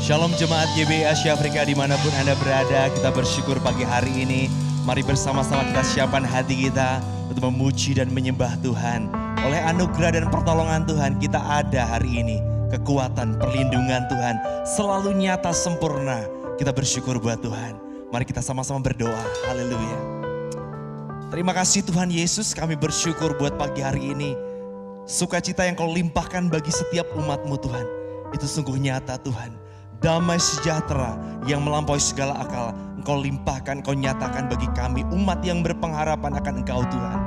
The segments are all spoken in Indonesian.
Shalom Jemaat GBI Asia Afrika dimanapun Anda berada, kita bersyukur pagi hari ini. Mari bersama-sama kita siapkan hati kita untuk memuji dan menyembah Tuhan. Oleh anugerah dan pertolongan Tuhan kita ada hari ini. Kekuatan, perlindungan Tuhan selalu nyata sempurna. Kita bersyukur buat Tuhan. Mari kita sama-sama berdoa. Haleluya. Terima kasih Tuhan Yesus, kami bersyukur buat pagi hari ini. Sukacita yang Kau limpahkan bagi setiap umat-Mu Tuhan. Itu sungguh nyata Tuhan. Damai sejahtera yang melampaui segala akal Engkau limpahkan, Engkau nyatakan bagi kami umat yang berpengharapan akan Engkau Tuhan.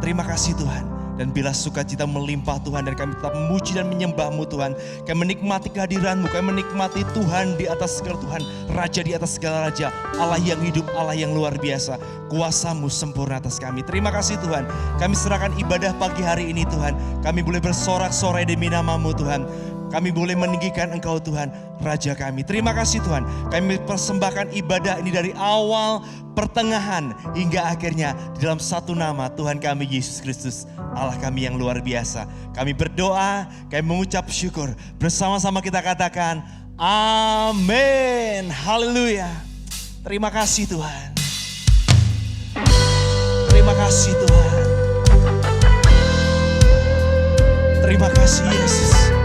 Terima kasih Tuhan. Dan bila sukacita melimpah Tuhan dan kami tetap memuji dan menyembah-Mu Tuhan. Kami menikmati kehadiran-Mu, kami menikmati Tuhan di atas segala Tuhan. Raja di atas segala raja, Allah yang hidup, Allah yang luar biasa. Kuasa-Mu sempurna atas kami. Terima kasih Tuhan. Kami serahkan ibadah pagi hari ini Tuhan. Kami boleh bersorak-sorai demi nama-Mu Tuhan. Kami boleh meninggikan Engkau Tuhan, Raja kami. Terima kasih Tuhan, kami persembahkan ibadah ini dari awal, pertengahan, hingga akhirnya di dalam satu nama Tuhan kami Yesus Kristus, Allah kami yang luar biasa. Kami berdoa, kami mengucap syukur. Bersama-sama kita katakan, amin. Haleluya. Terima kasih Tuhan. Terima kasih Tuhan. Terima kasih Yesus.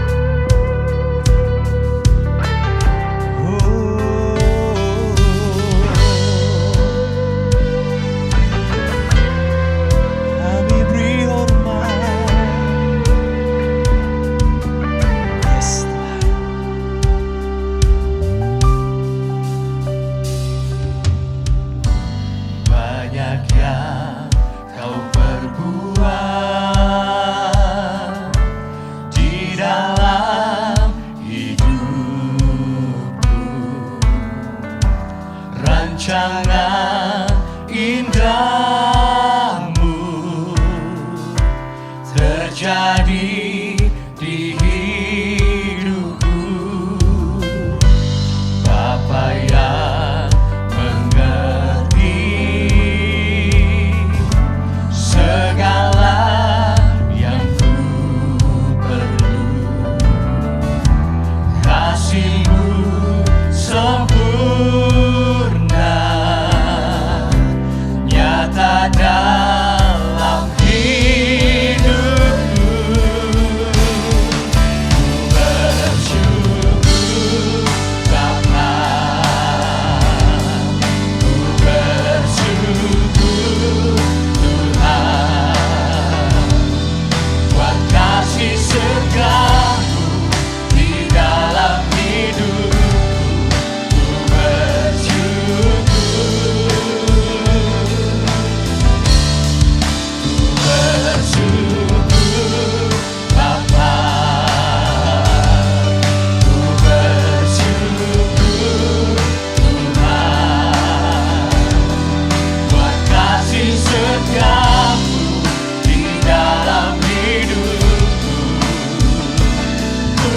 Rancangan indahmu terjadi di hidupku, Bapa yang mengerti segala yang ku perlu. Kasih-Mu sempurna nyata dalam hidupku. Ku bersyukur Bapa, ku bersyukur Tuhan, buat kasih setia-Mu di dalam hidupku. Ku bersyukur Bapa, ku bersyukur Tuhan, buat kasih setia-Mu di dalam hidupku. Ku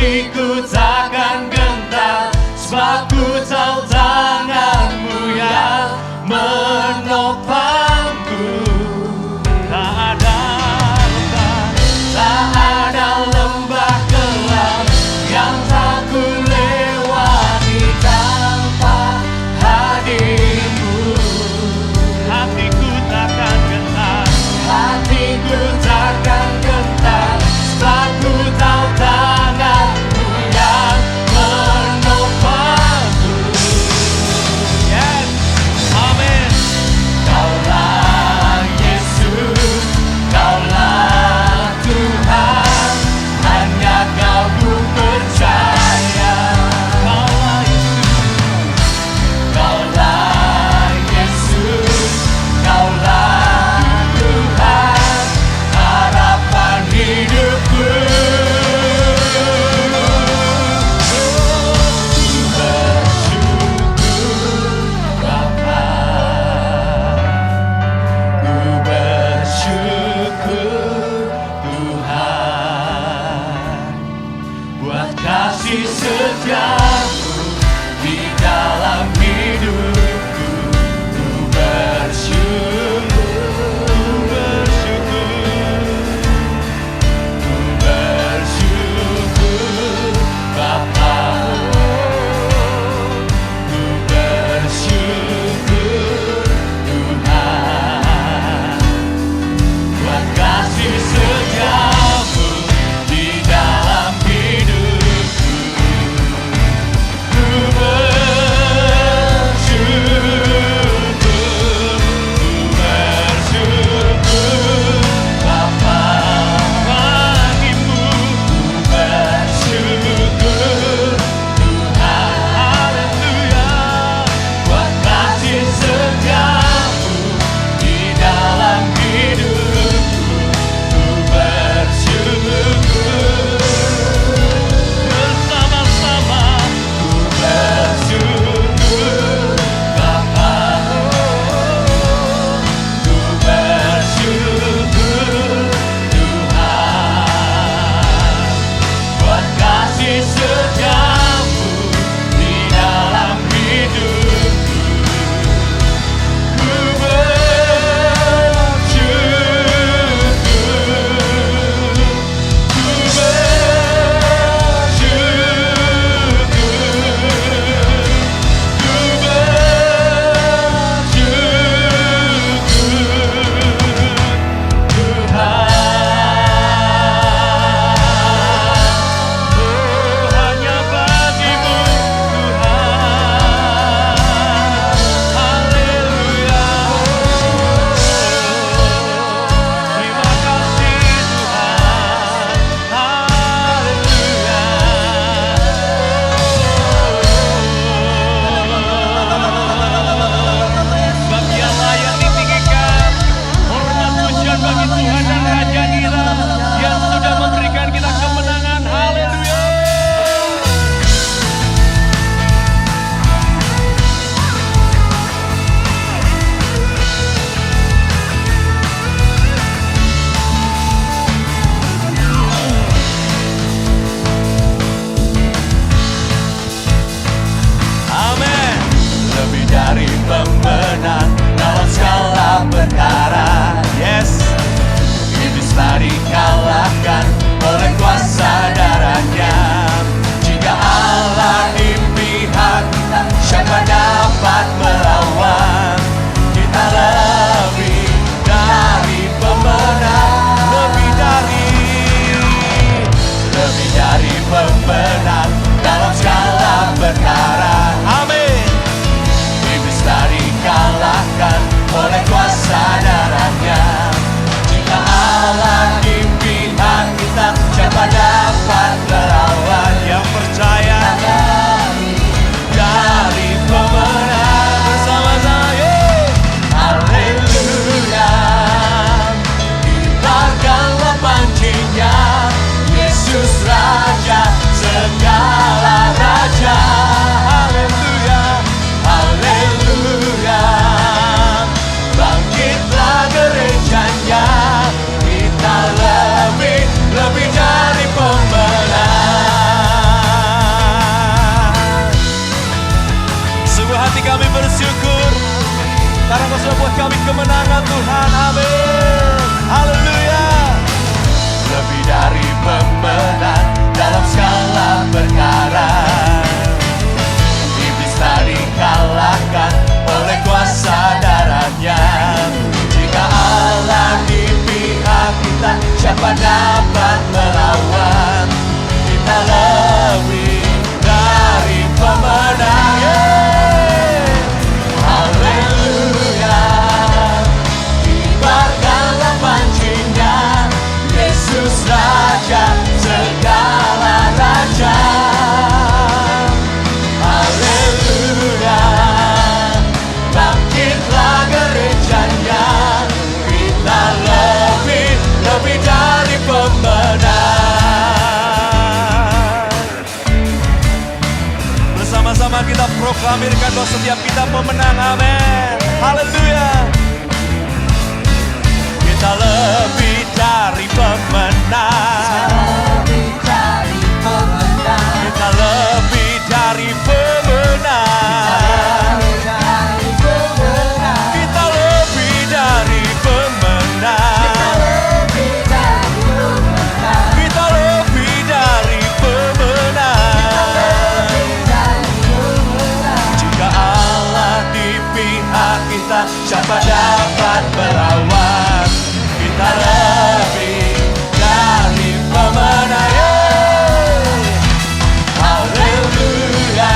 hatiku takkan gentar, sebab ku tahu tangan-Mu yang menopangku. Tak ada lembah gelap yang tak ku lewati tanpa hadir-Mu. Hatiku takkan gentar, hatiku takkan gentar, sebab ku tahu tangan-Mu yang menopangku. Yes, amin. Kaulah Yesus, Kaulah Tuhan, hanya Kau ku percaya. Kaulah Yesus, Kaulah Yesus, Kaulah Tuhan, harapan hidupku. Ku bersyukur Bapa, ku bersyukur Tuhan, buat kasih setiamu di dalam hidupku. Ku bersyukur, ku bersyukur Bapa, ku bersyukur Tuhan, buat kasih setiamu di dalam hidupku. Ku bersyukur Bapa, bagimu ku bersyukur Tuhan. Haleluya, buat kasih setiamu di dalam hidupku. Ku bersyukur bersama-sama. Ku bersyukur Bapa, ku bersyukur Tuhan, buat kasih setiamu di dalam hidupku. Ku hanya bagimu Tuhan. Haleluya, terima kasih Tuhan. Haleluya, sebab Dia layak ditinggikan. Hormat pujian bagi Tuhan dan Raja kita yang sudah memberikan kita kemenangan. Haleluya. Amin. Lebih dari pemenang dalam skala perkara. Yes. Iblis telah dikalahkan oleh kuasa darahnya. Jika Allah di pihak kita, siapa dapat melawan? Kita lebih dari pemenang, lebih dari pemenang dalam skala perkara. Amin. Iblis telah dikalahkan oleh kuasa darahnya. Jika Allah di pihak kita, siapa dapat melawan? Yang percaya dari pemenang bersama-sama. Haleluya, kibarkanlah pancinya, Yesus Raja segala. proklamirkan bahwa setiap kita pemenang. Amin. Haleluya. Kita lebih dari pemenang. Kita lebih dari pemenang. Kita lebih dari pemenang. Kita lebih dari pemenang. Jika Allah di pihak kita, siapa dapat melawan? Kita lebih dari pemenang. Haleluya.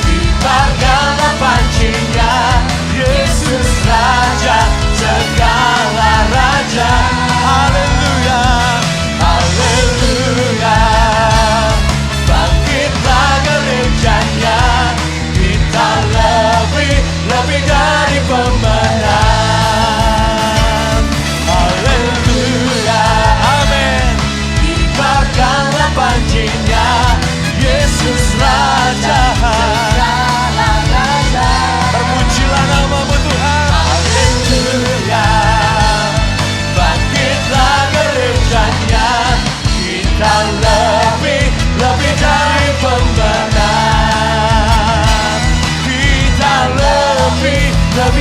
Kibarkanlah pancinya, Yesus Raja segala raja. Haleluya. Haleluya. Bangkitlah gerejanya, kita lebih dari pemenang. Haleluya. Amin. Kibarkanlah pancinya, Yesus Raja. Terpujilah namamu Tuhan. Haleluya. Bangkitlah gerejanya, kita lebih dari pemenang. Kita lebih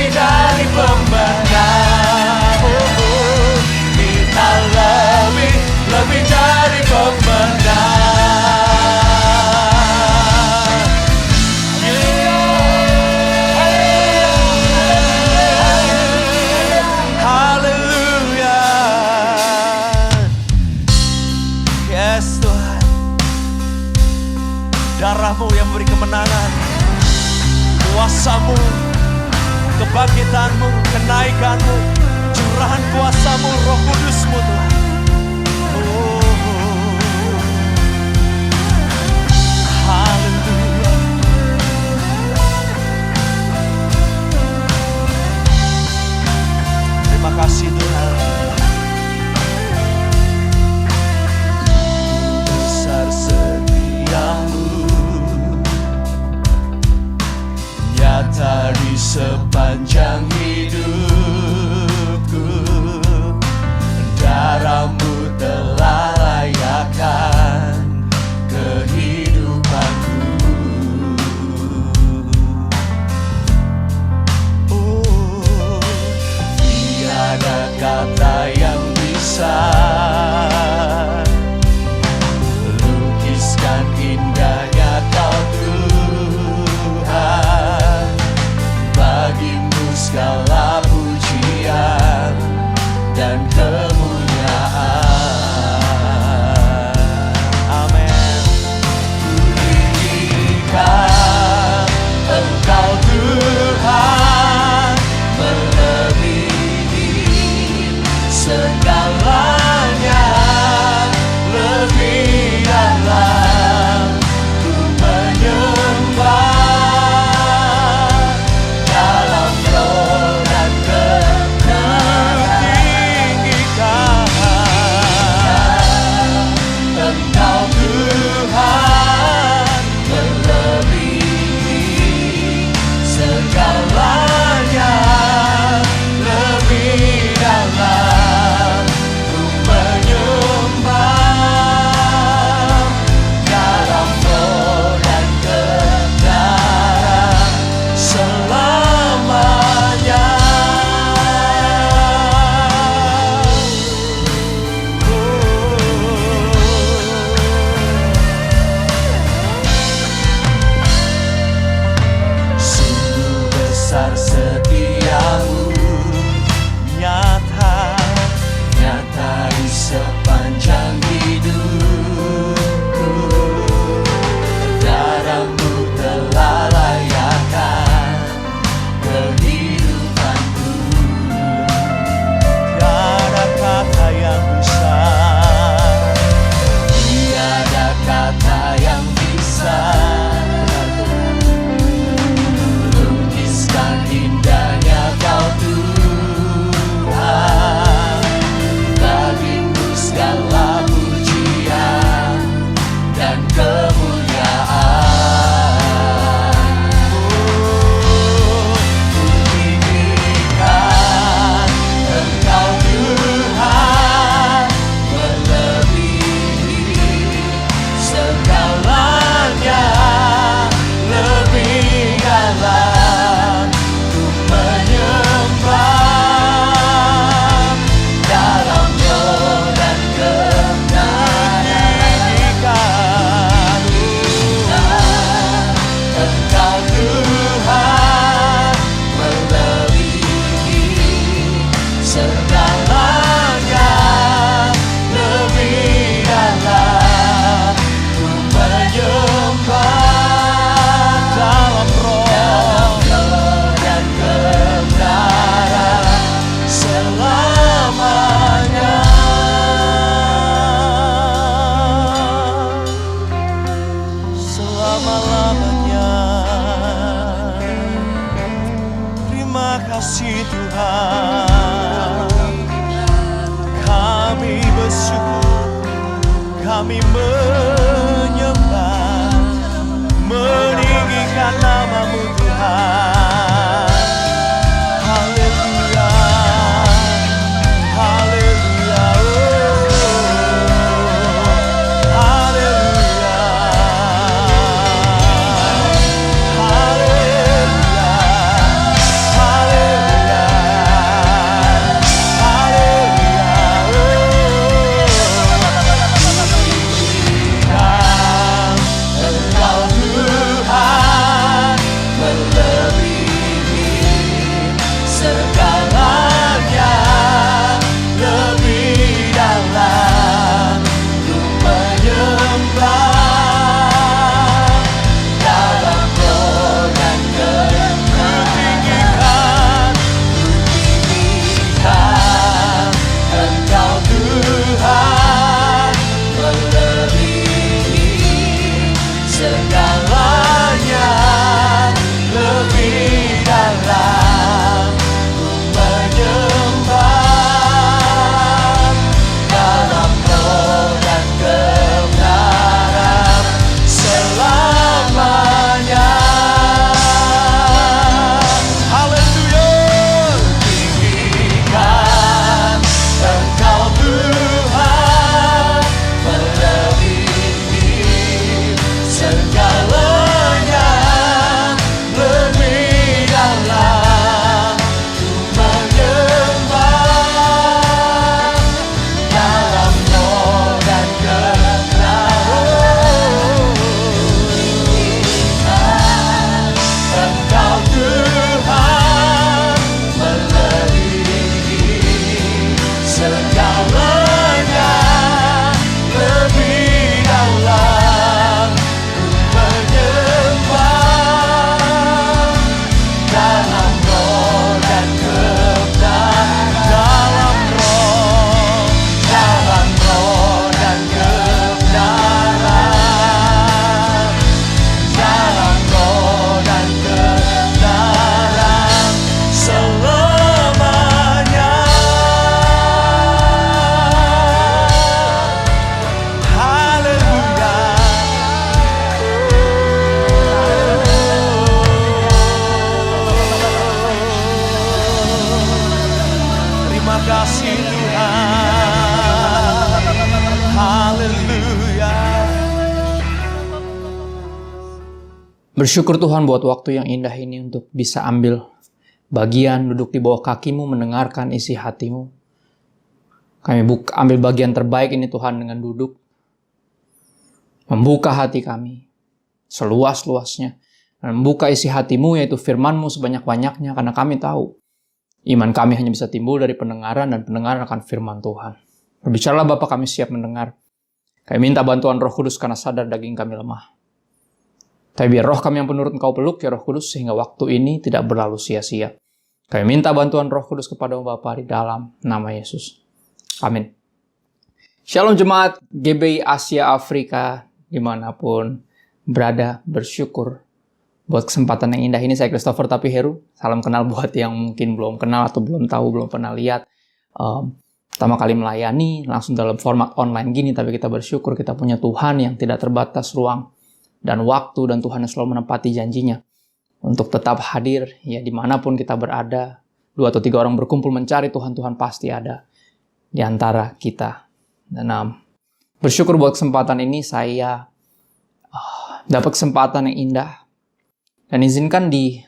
dari pemenang. Kita lebih dari pemenang. Haleluya. Yes Tuhan. Darah-Mu yang beri kemenangan, kuasa-Mu, kebangkitan-Mu, kenaikan-Mu, curahan kuasa-Mu, Roh Kudus-Mu Tuhan. Haleluya. Terima kasih Tuhan. Besar setiamu, nyata di sepanjang hidupku. Darah Bersyukur Tuhan buat waktu yang indah ini untuk bisa ambil bagian duduk di bawah kaki-Mu, mendengarkan isi hati-Mu. Kami ambil bagian terbaik ini Tuhan dengan duduk, membuka hati kami seluas-luasnya, dan membuka isi hati-Mu yaitu firman-Mu sebanyak-banyaknya, karena kami tahu iman kami hanya bisa timbul dari pendengaran, dan pendengaran akan firman Tuhan. Berbicaralah Bapa, kami siap mendengar. Kami minta bantuan Roh Kudus karena sadar daging kami lemah. Tapi biar roh kami yang penurut Engkau peluk, ya Roh Kudus, sehingga waktu ini tidak berlalu sia-sia. Kami minta bantuan Roh Kudus kepada Bapa di dalam nama Yesus. Amin. Shalom jemaat GBI Asia Afrika, dimanapun berada, bersyukur buat kesempatan yang indah ini. Saya Christopher Tapiheru. Salam kenal buat yang mungkin belum kenal atau belum tahu, belum pernah lihat. Pertama kali melayani langsung dalam format online gini, tapi kita bersyukur kita punya Tuhan yang tidak terbatas ruang dan waktu, dan Tuhan yang selalu menepati janjinya untuk tetap hadir ya dimanapun kita berada. 2 atau 3 orang berkumpul mencari Tuhan, Tuhan pasti ada di antara kita. Dan bersyukur buat kesempatan ini. Saya dapat kesempatan yang indah, dan izinkan di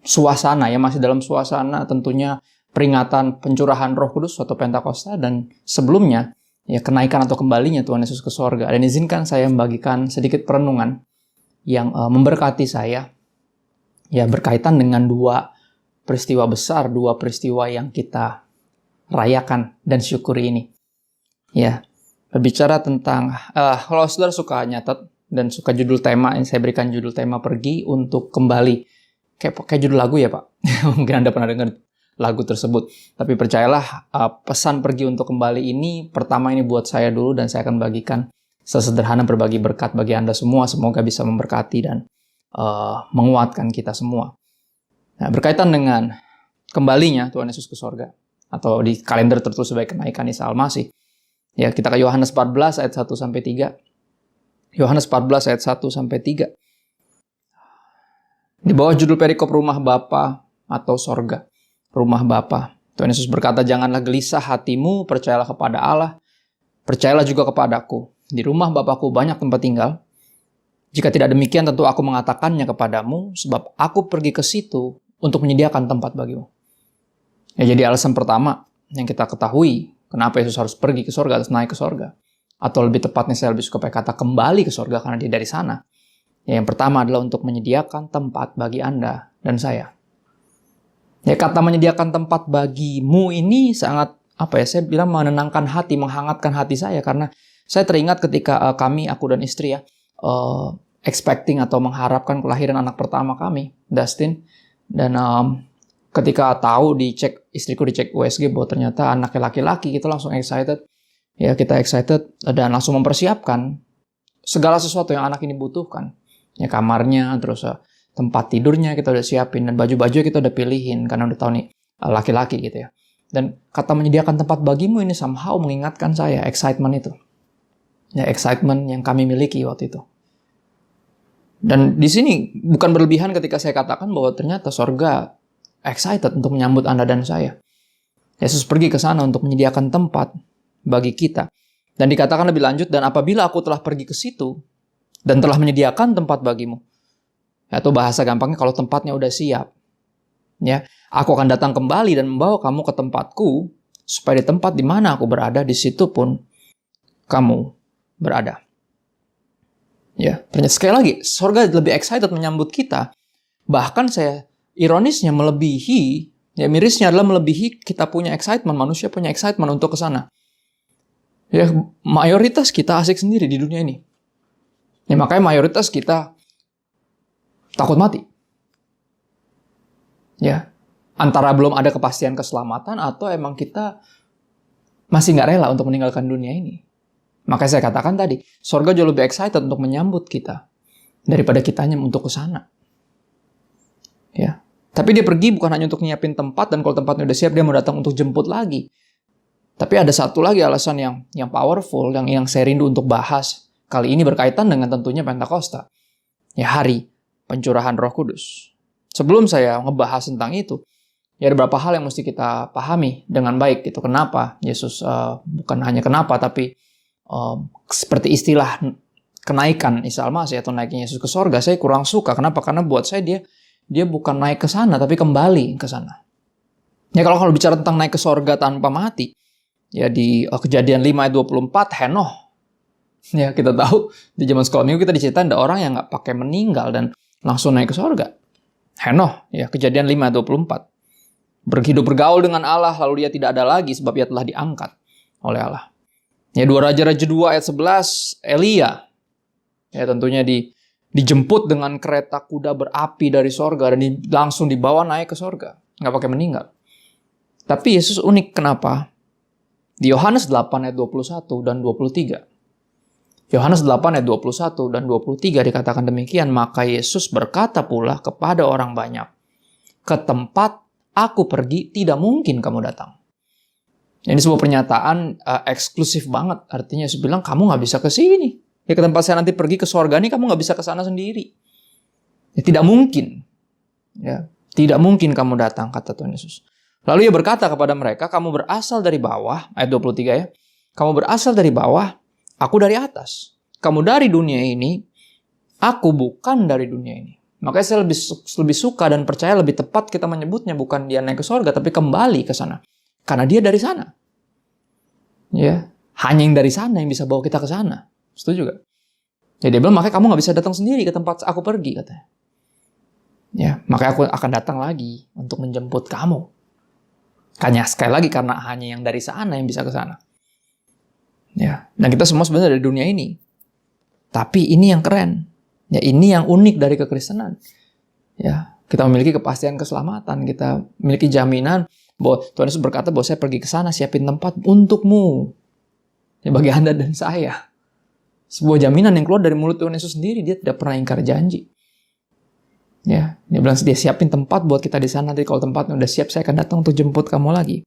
suasana, ya masih dalam suasana tentunya peringatan pencurahan Roh Kudus atau Pentakosta, dan sebelumnya ya kenaikan atau kembalinya Tuhan Yesus ke sorga. Dan izinkan saya membagikan sedikit perenungan yang memberkati saya, ya berkaitan dengan 2 peristiwa besar, 2 peristiwa yang kita rayakan dan syukuri ini. Ya, berbicara tentang, kalau saudara suka nyatet dan suka judul tema, yang saya berikan judul tema Pergi untuk Kembali. Kayak judul lagu ya Pak? Mungkin Anda pernah dengar lagu tersebut. Tapi percayalah, pesan pergi untuk kembali ini, pertama ini buat saya dulu, dan saya akan bagikan sesederhana berbagi berkat bagi Anda semua. Semoga bisa memberkati dan menguatkan kita semua. Nah, berkaitan dengan kembalinya Tuhan Yesus ke sorga, atau di kalender tertulis sebagai kenaikan Isa Al-Masih. Ya, kita ke Yohanes 14 ayat 1-3. Yohanes 14 ayat 1-3. Di bawah judul perikop Rumah Bapa atau sorga. Rumah Bapa. Tuhan Yesus berkata, janganlah gelisah hatimu, percayalah kepada Allah, percayalah juga kepadaku. Di rumah Bapa-Ku banyak tempat tinggal. Jika tidak demikian, tentu aku mengatakannya kepadamu, sebab aku pergi ke situ untuk menyediakan tempat bagimu. Ya, jadi alasan pertama yang kita ketahui, kenapa Yesus harus pergi ke sorga, harus naik ke sorga. Atau lebih tepatnya saya lebih suka pakai kata kembali ke sorga, karena dia dari sana. Ya, yang pertama adalah untuk menyediakan tempat bagi Anda dan saya. Ya, kata menyediakan tempat bagimu ini sangat, saya bilang menenangkan hati, menghangatkan hati saya. Karena saya teringat ketika aku dan istri ya, expecting atau mengharapkan kelahiran anak pertama kami, Dustin. Dan ketika tahu istriku dicek USG bahwa ternyata anaknya laki-laki, kita langsung excited. Ya, kita excited dan langsung mempersiapkan segala sesuatu yang anak ini butuhkan. Ya, kamarnya, terus tempat tidurnya kita udah siapin, dan baju-baju kita udah pilihin karena udah tahu nih laki-laki gitu ya. Dan kata menyediakan tempat bagimu ini somehow mengingatkan saya excitement itu. Ya, excitement yang kami miliki waktu itu. Dan di sini bukan berlebihan ketika saya katakan bahwa ternyata sorga excited untuk menyambut Anda dan saya. Yesus pergi ke sana untuk menyediakan tempat bagi kita. Dan dikatakan lebih lanjut, dan apabila aku telah pergi ke situ dan telah menyediakan tempat bagimu. Atau bahasa gampangnya, kalau tempatnya udah siap, ya, aku akan datang kembali dan membawa kamu ke tempatku, supaya di tempat di mana aku berada, di situ pun kamu berada. Ya, ternyata sekali lagi, sorga lebih excited menyambut kita. Bahkan saya ironisnya melebihi, ya mirisnya adalah melebihi kita punya excitement, manusia punya excitement untuk ke sana. Ya, mayoritas kita asik sendiri di dunia ini. Ya, makanya mayoritas kita takut mati. Ya, antara belum ada kepastian keselamatan atau emang kita masih nggak rela untuk meninggalkan dunia ini. Makanya saya katakan tadi, sorga jauh lebih excited untuk menyambut kita daripada kitanya untuk ke sana. Ya, tapi dia pergi bukan hanya untuk nyiapin tempat, dan kalau tempatnya udah siap dia mau datang untuk jemput lagi. Tapi ada satu lagi alasan yang powerful yang saya rindu untuk bahas kali ini, berkaitan dengan tentunya Pentakosta. Ya, hari pencurahan Roh Kudus. Sebelum saya ngebahas tentang itu, ya ada beberapa hal yang mesti kita pahami dengan baik gitu. Kenapa Yesus, bukan hanya kenapa, tapi seperti istilah kenaikan Isa Al-Masih atau naiknya Yesus ke sorga, saya kurang suka. Kenapa? Karena buat saya dia bukan naik ke sana, tapi kembali ke sana. Ya kalau bicara tentang naik ke sorga tanpa mati, ya di Kejadian 5 ayat 24, Henoh. Ya kita tahu di zaman sekolah minggu kita diceritain ada orang yang nggak pakai meninggal dan langsung naik ke sorga. Henoh, ya Kejadian 5 ayat 24. Berhidup bergaul dengan Allah, lalu dia tidak ada lagi sebab ia telah diangkat oleh Allah. Ya 2 Raja-Raja 2 ayat 11, Elia. Ya tentunya dijemput dengan kereta kuda berapi dari sorga dan langsung dibawa naik ke sorga. Nggak pakai meninggal. Tapi Yesus unik, kenapa? Di Yohanes 8 ayat 21 dan 23. Yohanes 8 ayat 21 dan 23 dikatakan demikian, maka Yesus berkata pula kepada orang banyak, ke tempat aku pergi tidak mungkin kamu datang. Ini sebuah pernyataan eksklusif banget. Artinya Yesus bilang, kamu nggak bisa ke sini. Ya ke tempat saya nanti pergi ke sorga ini, kamu nggak bisa ke sana sendiri. Ya, tidak mungkin. Ya, tidak mungkin kamu datang, kata Tuhan Yesus. Lalu ia berkata kepada mereka, kamu berasal dari bawah, ayat 23 ya. Kamu berasal dari bawah, aku dari atas. Kamu dari dunia ini, aku bukan dari dunia ini. Makanya saya lebih suka dan percaya lebih tepat kita menyebutnya bukan dia naik ke sorga, tapi kembali ke sana. Karena dia dari sana. Ya, hanya yang dari sana yang bisa bawa kita ke sana. Setuju gak? Jadi dia bilang, makanya kamu gak bisa datang sendiri ke tempat aku pergi, katanya. Ya, makanya aku akan datang lagi untuk menjemput kamu. Hanya sekali lagi karena hanya yang dari sana yang bisa ke sana. Ya, dan kita semua sebenarnya dari dunia ini. Tapi ini yang keren. Ya, ini yang unik dari kekristenan. Ya, kita memiliki kepastian keselamatan, kita memiliki jaminan bahwa Tuhan Yesus berkata bahwa saya pergi ke sana siapin tempat untukmu. Ya, bagi Anda dan saya. Sebuah jaminan yang keluar dari mulut Tuhan Yesus sendiri, dia tidak pernah ingkar janji. Ya, dia bilang dia siapin tempat buat kita di sana, nanti kalau tempatnya udah siap saya akan datang untuk jemput kamu lagi.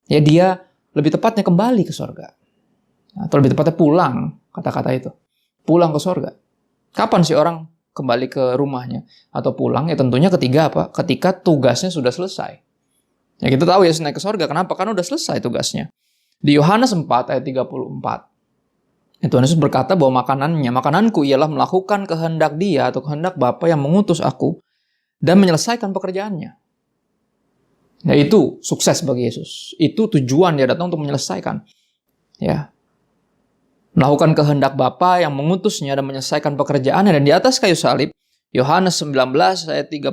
Ya, dia lebih tepatnya kembali ke sorga. Atau lebih tepatnya pulang, kata-kata itu. Pulang ke sorga. Kapan sih orang kembali ke rumahnya atau pulang? Ya tentunya ketika tugasnya sudah selesai. Ya kita tahu Yesus naik ke sorga. Kenapa? Karena udah selesai tugasnya. Di Yohanes 4 ayat 34. Tuhan Yesus berkata bahwa makananku ialah melakukan kehendak Dia atau kehendak Bapa yang mengutus aku dan menyelesaikan pekerjaannya. Ya itu sukses bagi Yesus. Itu tujuan dia datang untuk menyelesaikan. Ya. Melakukan kehendak Bapa yang mengutusnya dan menyelesaikan pekerjaannya. Dan di atas kayu salib, Yohanes 19 ayat 30,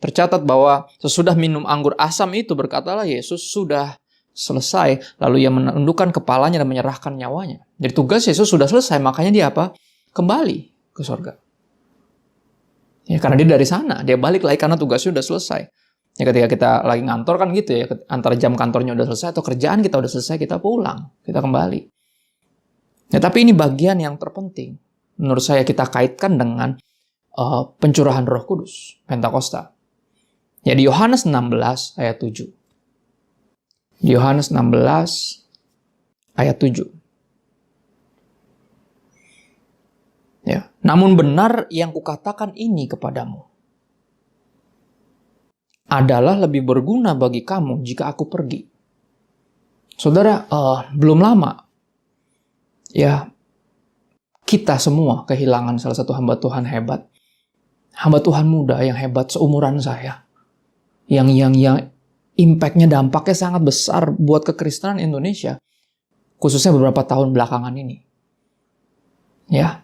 tercatat bahwa sesudah minum anggur asam itu, berkatalah Yesus sudah selesai. Lalu ia menundukkan kepalanya dan menyerahkan nyawanya. Jadi tugas Yesus sudah selesai, makanya dia apa? Kembali ke sorga. Ya, karena dia dari sana, dia balik lagi karena tugasnya sudah selesai. Ya, ketika kita lagi ngantor kan gitu ya, antara jam kantornya udah selesai atau kerjaan kita udah selesai, kita pulang, kita kembali. Ya, tapi ini bagian yang terpenting. Menurut saya kita kaitkan dengan pencurahan Roh Kudus, Pentakosta. Ya, di Yohanes 16 ayat 7. Di Yohanes 16 ayat 7. Ya, namun benar yang kukatakan ini kepadamu adalah lebih berguna bagi kamu jika aku pergi. Saudara, belum lama ya, kita semua kehilangan salah satu hamba Tuhan hebat. Hamba Tuhan muda yang hebat seumuran saya. Yang impact-nya, dampaknya sangat besar buat kekristenan Indonesia. Khususnya beberapa tahun belakangan ini. Ya.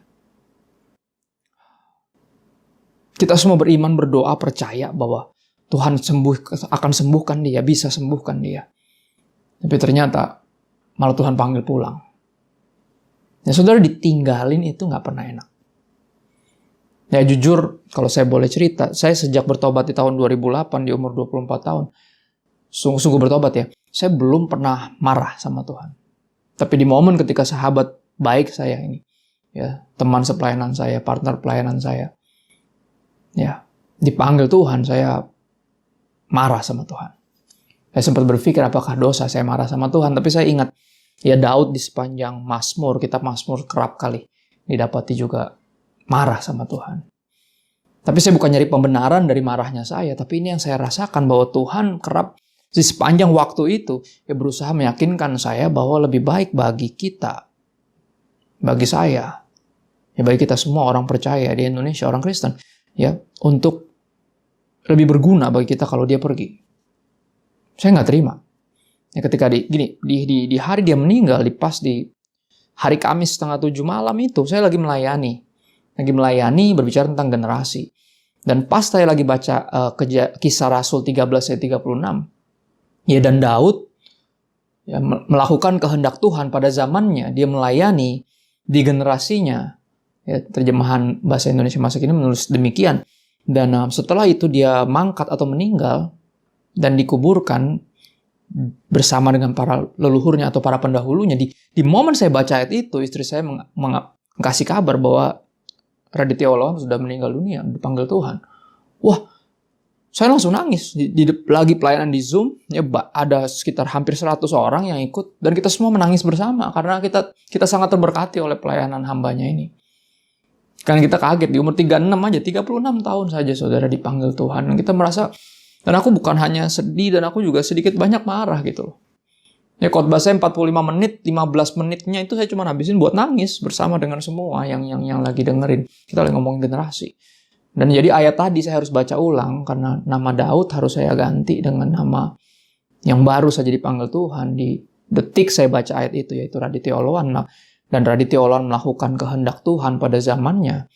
Kita semua beriman, berdoa, percaya bahwa Tuhan akan sembuhkan dia, bisa sembuhkan dia. Tapi ternyata malah Tuhan panggil pulang. Ya, saudara, ditinggalin itu nggak pernah enak. Ya jujur, kalau saya boleh cerita, saya sejak bertobat di tahun 2008 di umur 24 tahun, sungguh-sungguh bertobat ya, saya belum pernah marah sama Tuhan. Tapi di momen ketika sahabat baik saya ini, ya teman sepelayanan saya, partner pelayanan saya, ya dipanggil Tuhan, saya marah sama Tuhan. Saya sempat berpikir apakah dosa saya marah sama Tuhan, tapi saya ingat, ya Daud di sepanjang Mazmur, kitab Mazmur kerap kali didapati juga marah sama Tuhan. Tapi saya bukan nyari pembenaran dari marahnya saya, tapi ini yang saya rasakan bahwa Tuhan kerap di sepanjang waktu itu ya berusaha meyakinkan saya bahwa lebih baik bagi kita, bagi saya, ya bagi kita semua orang percaya di Indonesia, orang Kristen, ya, untuk lebih berguna bagi kita kalau dia pergi. Saya nggak terima. Ya, ketika di hari dia meninggal, pas di hari Kamis 6:30 malam itu, saya lagi melayani berbicara tentang generasi. Dan pas saya lagi baca Kisah Rasul 13 ayat 36, ya, dan Daud ya, melakukan kehendak Tuhan pada zamannya, dia melayani di generasinya. Ya, terjemahan bahasa Indonesia masa kini menulis demikian. Dan setelah itu dia mangkat atau meninggal dan dikuburkan bersama dengan para leluhurnya atau para pendahulunya. Di momen saya baca ayat itu, istri saya mengasih kabar bahwa Raditya Oloan sudah meninggal dunia, dipanggil Tuhan. Wah, saya langsung nangis. Lagi pelayanan di Zoom, ya, ada sekitar hampir 100 orang yang ikut, dan kita semua menangis bersama karena kita sangat terberkati oleh pelayanan hambanya ini. Karena kita kaget, di umur 36 aja, 36 tahun saja saudara dipanggil Tuhan. Dan kita merasa, dan aku bukan hanya sedih, dan aku juga sedikit banyak marah gitu loh. Ya, khotbah saya 45 menit, 15 menitnya itu saya cuma habisin buat nangis bersama dengan semua yang lagi dengerin. Kita lagi ngomongin generasi. Dan jadi ayat tadi saya harus baca ulang, karena nama Daud harus saya ganti dengan nama yang baru saja dipanggil Tuhan. Di detik saya baca ayat itu, yaitu Raditya Oloan. Dan Raditya Oloan melakukan kehendak Tuhan pada zamannya.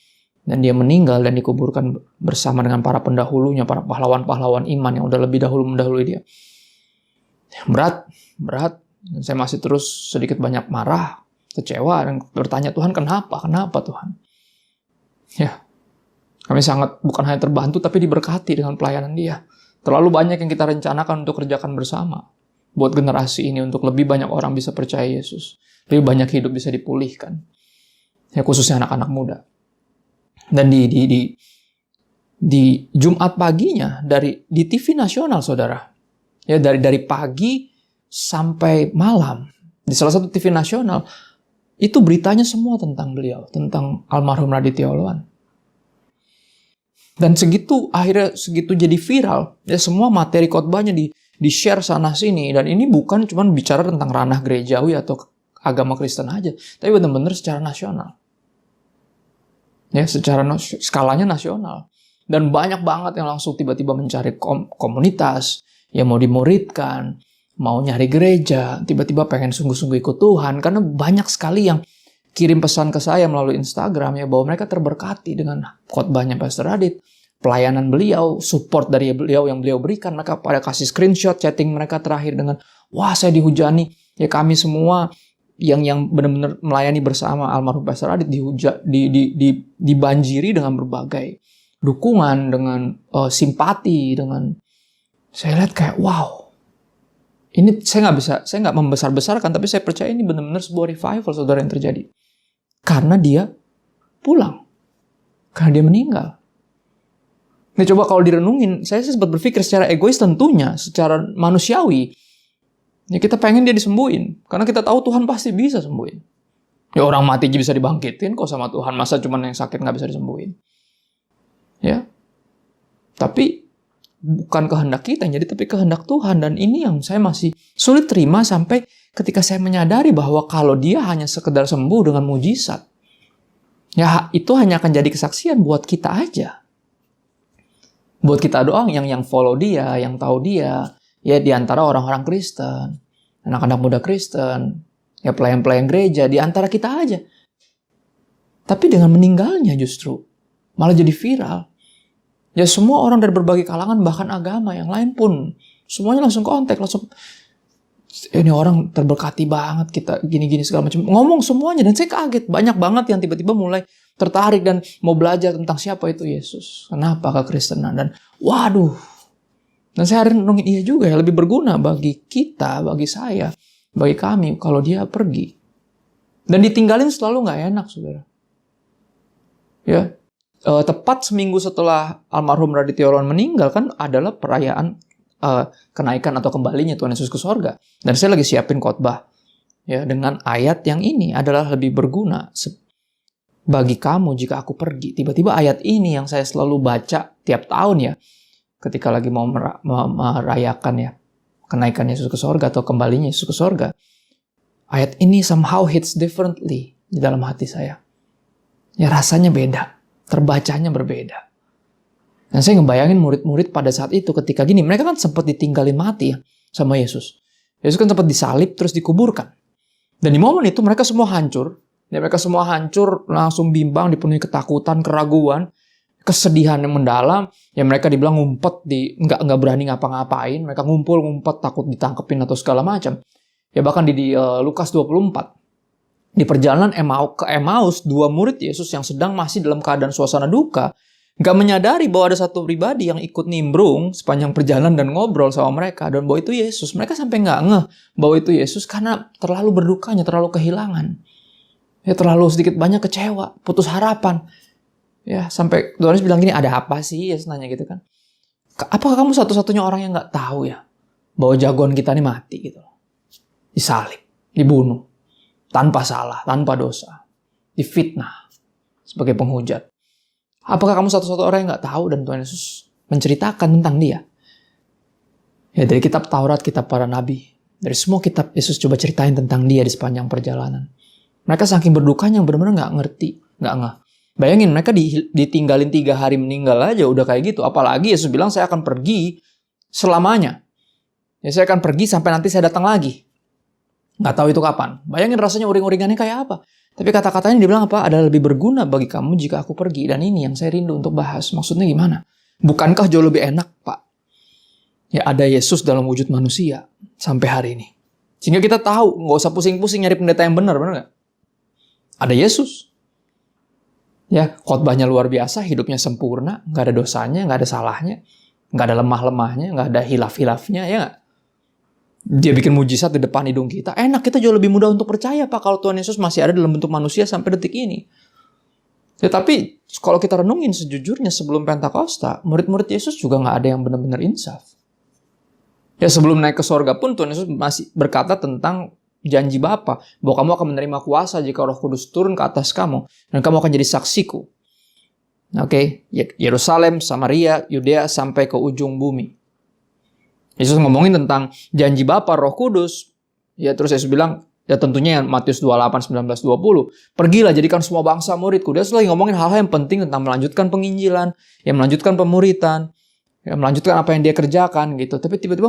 Dan dia meninggal dan dikuburkan bersama dengan para pendahulunya, para pahlawan-pahlawan iman yang udah lebih dahulu mendahului dia. Berat. Dan saya masih terus sedikit banyak marah, kecewa, dan bertanya, Tuhan kenapa Tuhan? Ya, kami sangat bukan hanya terbantu, tapi diberkati dengan pelayanan dia. Terlalu banyak yang kita rencanakan untuk kerjakan bersama. Buat generasi ini, untuk lebih banyak orang bisa percaya Yesus. Lebih banyak hidup bisa dipulihkan. Ya, khususnya anak-anak muda. Dan di Jumat paginya, di TV nasional, saudara. Ya, dari pagi sampai malam. Di salah satu TV nasional, itu beritanya semua tentang beliau. Tentang almarhum Raditya Oloan. Dan akhirnya segitu jadi viral. Ya, semua materi khotbahnya di-share sana-sini. Dan ini bukan cuma bicara tentang ranah gerejawi atau agama Kristen aja, tapi benar-benar secara nasional. Ya, secara skalanya nasional. Dan banyak banget yang langsung tiba-tiba mencari komunitas, yang mau dimuridkan, mau nyari gereja, tiba-tiba pengen sungguh-sungguh ikut Tuhan, karena banyak sekali yang kirim pesan ke saya melalui Instagram, ya, bahwa mereka terberkati dengan khotbahnya Pastor Radit, pelayanan beliau, support dari beliau yang beliau berikan. Mereka pada kasih screenshot chatting mereka terakhir dengan, wah, saya dihujani, ya, kami semua yang benar-benar melayani bersama almarhum Pastor Radit dibanjiri dengan berbagai dukungan, dengan simpati, dengan, saya lihat kayak wow, ini saya nggak membesar-besarkan, tapi saya percaya ini benar-benar sebuah revival, saudara, yang terjadi karena dia pulang, karena dia meninggal. Nah, coba kalau direnungin, saya sempat berpikir secara egois, tentunya secara manusiawi. Ya, kita pengen dia disembuhin. Karena kita tahu Tuhan pasti bisa sembuhin. Ya, orang mati bisa dibangkitin kok sama Tuhan. Masa cuman yang sakit nggak bisa disembuhin? Ya. Tapi bukan kehendak kita yang jadi, tapi kehendak Tuhan. Dan ini yang saya masih sulit terima sampai ketika saya menyadari bahwa kalau dia hanya sekedar sembuh dengan mujizat, ya, itu hanya akan jadi kesaksian buat kita aja. Buat kita doang yang follow dia, yang tahu dia. Ya, di antara orang-orang Kristen, anak-anak muda Kristen, ya, pelayan-pelayan gereja, di antara kita aja. Tapi dengan meninggalnya justru malah jadi viral. Ya, semua orang dari berbagai kalangan, bahkan agama yang lain pun, semuanya langsung kontak, langsung, ini orang terberkati banget, kita gini-gini segala macam. Ngomong semuanya, dan saya kaget. Banyak banget yang tiba-tiba mulai tertarik dan mau belajar tentang siapa itu Yesus. Kenapa kekristenan. Dan waduh. Dan saya renungin, iya juga ya, lebih berguna bagi kita, bagi saya, bagi kami, kalau dia pergi. Dan ditinggalin selalu gak enak, saudara. Ya, tepat seminggu setelah almarhum Raditya Oloan meninggal, kan adalah perayaan kenaikan atau kembalinya Tuhan Yesus ke sorga. Dan saya lagi siapin khotbah. Ya, dengan ayat yang ini adalah lebih berguna bagi kamu jika aku pergi. Tiba-tiba ayat ini yang saya selalu baca tiap tahun, ya, ketika lagi mau merayakan, ya, kenaikan Yesus ke sorga atau kembalinya Yesus ke sorga. Ayat ini somehow hits differently di dalam hati saya. Ya rasanya beda, terbacanya berbeda. Dan saya ngebayangin murid-murid pada saat itu ketika gini, mereka kan sempat ditinggalin mati ya sama Yesus. Yesus kan sempat disalib terus dikuburkan. Dan di momen itu mereka semua hancur. Ya, mereka semua hancur, langsung bimbang, dipenuhi ketakutan, keraguan, kesedihan yang mendalam. Ya mereka dibilang ngumpet, nggak berani ngapa-ngapain. Mereka ngumpet, takut ditangkepin atau segala macam. Ya bahkan di Lukas 24. Di perjalanan ke Emmaus, 2 murid Yesus yang sedang masih dalam keadaan suasana duka, gak menyadari bahwa ada satu pribadi yang ikut nimbrung sepanjang perjalanan dan ngobrol sama mereka. Dan bahwa itu Yesus. Mereka sampai gak ngeh bahwa itu Yesus karena terlalu berdukanya, terlalu kehilangan. Ya terlalu sedikit banyak kecewa, putus harapan. Ya sampai Tuhan Yesus bilang gini, ada apa sih? Yesus nanya gitu kan. Apakah kamu satu-satunya orang yang gak tahu ya bahwa jagoan kita ini mati gitu. Disalib, dibunuh. Tanpa salah, tanpa dosa. Difitnah sebagai penghujat. Apakah kamu satu-satu orang yang gak tahu dan Tuhan Yesus menceritakan tentang dia? Ya dari kitab Taurat, kitab para nabi, dari semua kitab Yesus coba ceritain tentang dia di sepanjang perjalanan. Mereka saking berdukanya yang benar-benar gak ngerti, gak ngeh. Bayangin mereka ditinggalin 3 hari meninggal aja udah kayak gitu. Apalagi Yesus bilang saya akan pergi selamanya. Ya saya akan pergi sampai nanti saya datang lagi. Gak tahu itu kapan. Bayangin rasanya uring-uringannya kayak apa. Tapi kata-katanya dibilang apa? Adalah lebih berguna bagi kamu jika aku pergi. Dan ini yang saya rindu untuk bahas. Maksudnya gimana? Bukankah jauh lebih enak, Pak? Ya ada Yesus dalam wujud manusia sampai hari ini. Sehingga kita tahu, nggak usah pusing-pusing nyari pendeta yang benar nggak? Ada Yesus. Ya, khotbahnya luar biasa, hidupnya sempurna, nggak ada dosanya, nggak ada salahnya, nggak ada lemah-lemahnya, nggak ada hilaf-hilafnya, ya nggak? Dia bikin mujizat di depan hidung kita. Enak, kita jauh lebih mudah untuk percaya, Pak, kalau Tuhan Yesus masih ada dalam bentuk manusia sampai detik ini. Ya, tapi kalau kita renungin sejujurnya sebelum Pentakosta, murid-murid Yesus juga nggak ada yang benar-benar insaf. Ya, sebelum naik ke sorga pun Tuhan Yesus masih berkata tentang janji Bapa bahwa kamu akan menerima kuasa jika Roh Kudus turun ke atas kamu dan kamu akan jadi saksiku. Oke, Yerusalem, Samaria, Yudea sampai ke ujung bumi. Yesus ngomongin tentang janji Bapa, Roh Kudus. Ya terus Yesus bilang, ya tentunya yang Matius 28, 19, 20. Pergilah jadikan semua bangsa muridku. Dia lagi ngomongin hal-hal yang penting tentang melanjutkan penginjilan, yang melanjutkan pemuritan, yang melanjutkan apa yang dia kerjakan gitu. Tapi tiba-tiba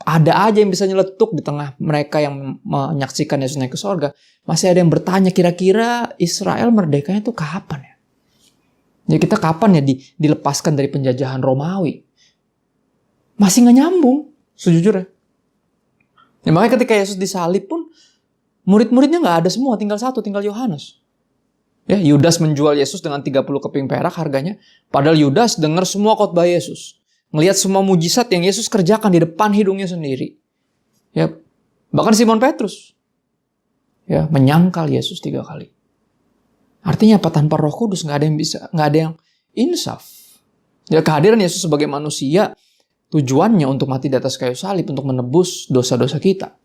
ada aja yang bisa nyeletuk di tengah mereka yang menyaksikan Yesus naik ke sorga. Masih ada yang bertanya, kira-kira Israel merdekanya itu kapan ya? Ya kita kapan ya dilepaskan dari penjajahan Romawi? Masih nggak nyambung, sejujurnya. Ya, makanya ketika Yesus disalib pun, murid-muridnya nggak ada semua, tinggal satu, tinggal Yohanes. Ya, Yudas menjual Yesus dengan 30 keping perak harganya. Padahal Yudas dengar semua khotbah Yesus. Ngelihat semua mujizat yang Yesus kerjakan di depan hidungnya sendiri. Ya, bahkan Simon Petrus. Ya, menyangkal Yesus 3 kali. Artinya apa? Tanpa Roh Kudus nggak ada yang insaf. Ya, kehadiran Yesus sebagai manusia tujuannya untuk mati di atas kayu salib, untuk menebus dosa-dosa kita.